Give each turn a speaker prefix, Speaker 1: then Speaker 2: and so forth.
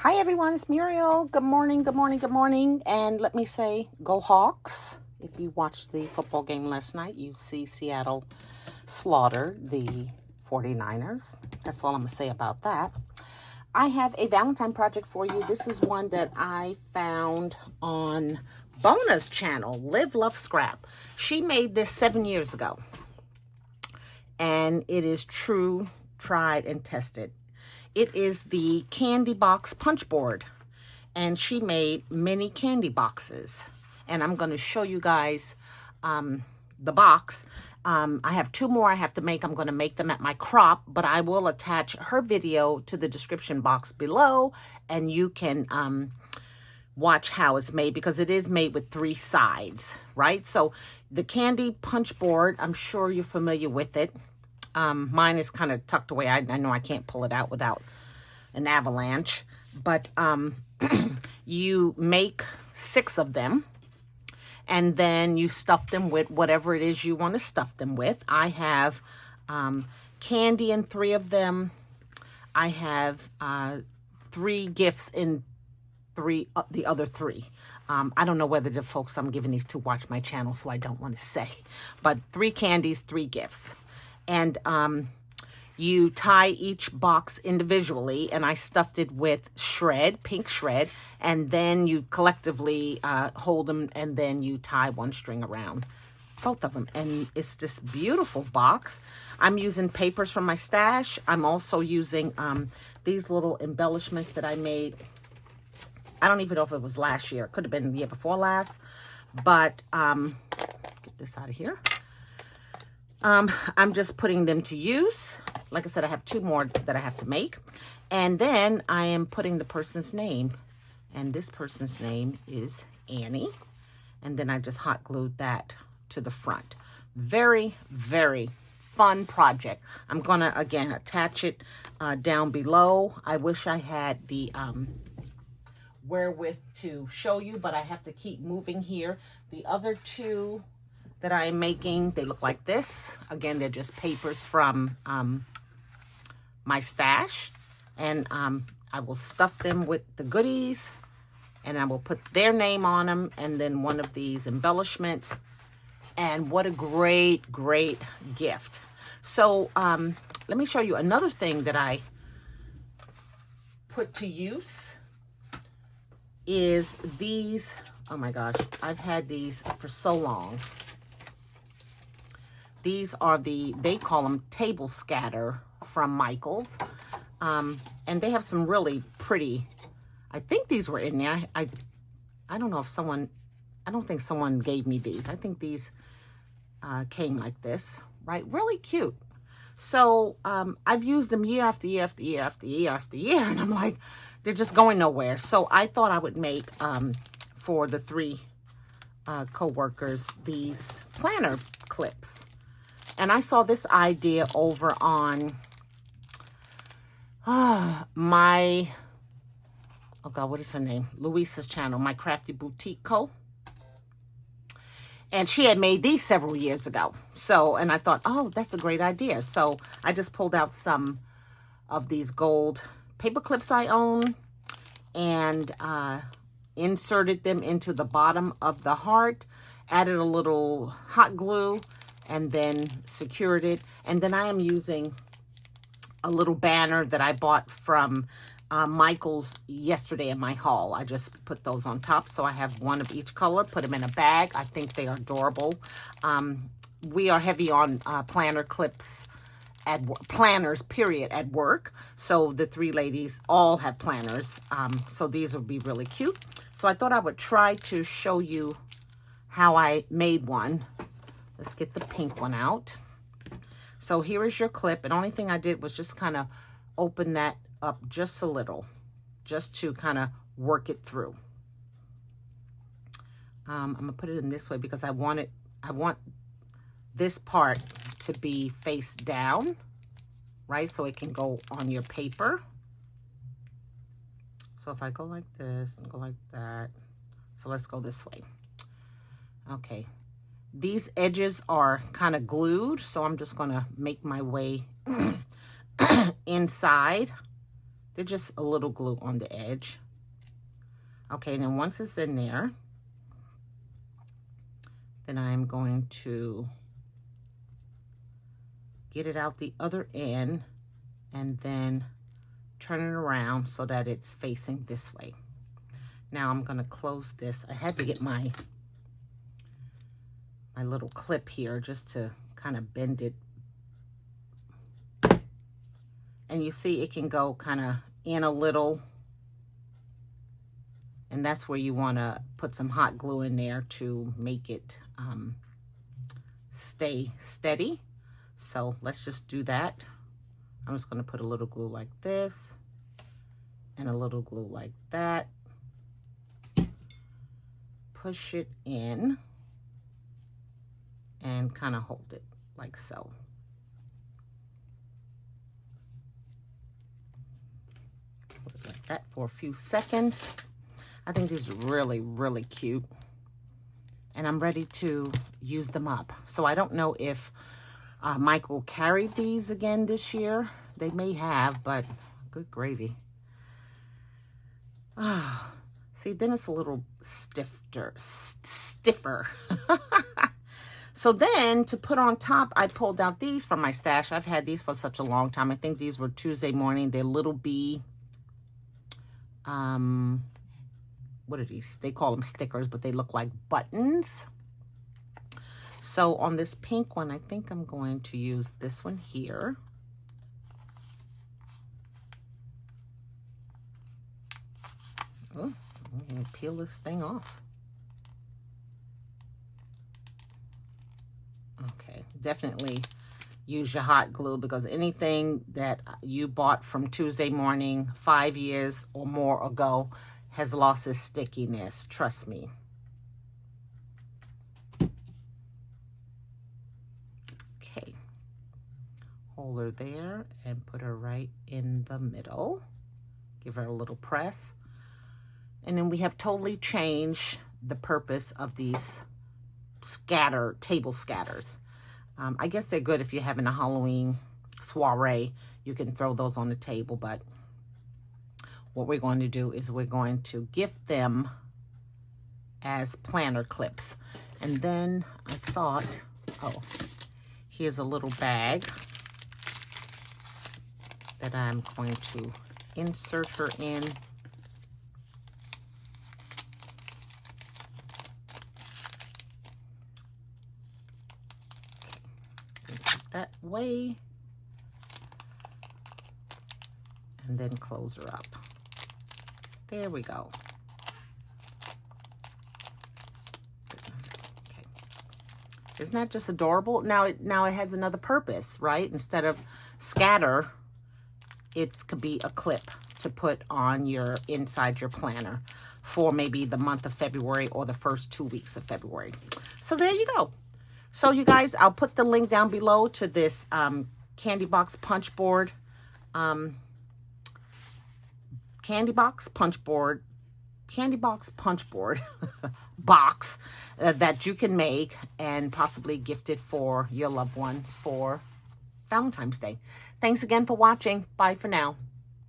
Speaker 1: Hi everyone, it's Muriel. Good morning, good morning, good morning. And let me say, go Hawks. If you watched the football game last night, you see Seattle slaughter the 49ers. That's all I'm going to say about that. I have a Valentine project for you. This is one that I found on Bona's channel, Live, Love, Scrap. She made this 7 years ago. And it is true, tried, and tested. It is the candy box punch board, and she made many candy boxes, and I'm going to show you guys the box. I have two more I have to make. I'm going to make them at my crop, but I will attach her video to the description box below, and you can watch how it's made, because it is made with 3 sides, right? So the candy punch board, I'm sure you're familiar with it. Mine is kind of tucked away. I know I can't pull it out without an avalanche, but you make 6 of them, and then you stuff them with whatever it is you want to stuff them with. I have candy in 3 of them. I have 3 gifts in the other 3. I don't know whether the folks I'm giving these to watch my channel, so I don't want to say, but 3 candies, 3 gifts. And you tie each box individually, and I stuffed it with shred, pink shred, and then you collectively hold them, and then you tie 1 string around both of them. And it's this beautiful box. I'm using papers from my stash. I'm also using these little embellishments that I made. I don't even know if it was last year. It could have been the year before last, but get this out of here. I'm just putting them to use. Like I said, I have 2 more that I have to make. And then I am putting the person's name. And this person's name is Annie. And then I just hot glued that to the front. Very, very fun project. I'm going to, again, attach it down below. I wish I had the wherewith to show you, but I have to keep moving here. The other 2 that I'm making, they look like this. Again, they're just papers from my stash, and I will stuff them with the goodies, and I will put their name on them, and then one of these embellishments. And what a great gift. So let me show you another thing that I put to use is these. Oh my gosh, I've had these for so long. These are they call them table scatter from Michael's. And they have some really pretty, I think these were in there. I don't know if I don't think someone gave me these. I think these came like this, right? Really cute. So I've used them year after year after year after year after year, and I'm like, they're just going nowhere. So I thought I would make, for the 3 co-workers, these planner clips. And I saw this idea over on my, oh God, what is her name? Louisa's channel, My Crafty Boutique Co. And she had made these several years ago. So, and I thought, oh, that's a great idea. So I just pulled out some of these gold paper clips I own and inserted them into the bottom of the heart, added a little hot glue, and then secured it. And then I am using a little banner that I bought from Michael's yesterday in my haul. I just put those on top. So I have 1 of each color, put them in a bag. I think they are adorable. We are heavy on planner clips, planners, period, at work. So the 3 ladies all have planners. So these would be really cute. So I thought I would try to show you how I made one. Let's get the pink one out. So here is your clip. And the only thing I did was just kind of open that up just a little, just to kind of work it through. I'm going to put it in this way because I want this part to be face down, right? So it can go on your paper. So if I go like this and go like that, so let's go this way. Okay. These edges are kind of glued, so I'm just going to make my way inside They're just a little glue on the edge. Okay, and then once it's in there, then I'm going to get it out the other end and then turn it around so that it's facing this way. Now I'm going to close this. I had to get my little clip here just to kind of bend it. And you see it can go kind of in a little. And that's where you want to put some hot glue in there to make it stay steady. So let's just do that. I'm just going to put a little glue like this and a little glue like that. Push it in and kind of hold it like so. Put it like that for a few seconds. I think these are really, really cute. And I'm ready to use them up. So I don't know if Michael carried these again this year. They may have, but good gravy. Ah, see, then it's a little stiffer. So then to put on top, I pulled out these from my stash. I've had these for such a long time. I think these were Tuesday morning. They're little B, what are these? They call them stickers, but they look like buttons. So on this pink one, I think I'm going to use this one here. Oh, I'm going to peel this thing off. Okay, definitely use your hot glue because anything that you bought from Tuesday morning 5 years or more ago has lost its stickiness, trust me. Okay, hold her there and put her right in the middle. Give her a little press. And then we have totally changed the purpose of these table scatters. I guess they're good if you're having a Halloween soiree. You can throw those on the table, but what we're going to do is we're going to gift them as planner clips. And then I thought, oh, here's a little bag that I'm going to insert her in. That way, and then close her up. There we go. Goodness. Okay. Isn't that just adorable? Now it has another purpose, right? Instead of scatter, it could be a clip to put on inside your planner for maybe the month of February or the first 2 weeks of February. So there you go. So you guys, I'll put the link down below to this candy box punch board, box that you can make and possibly gift it for your loved one for Valentine's Day. Thanks again for watching. Bye for now.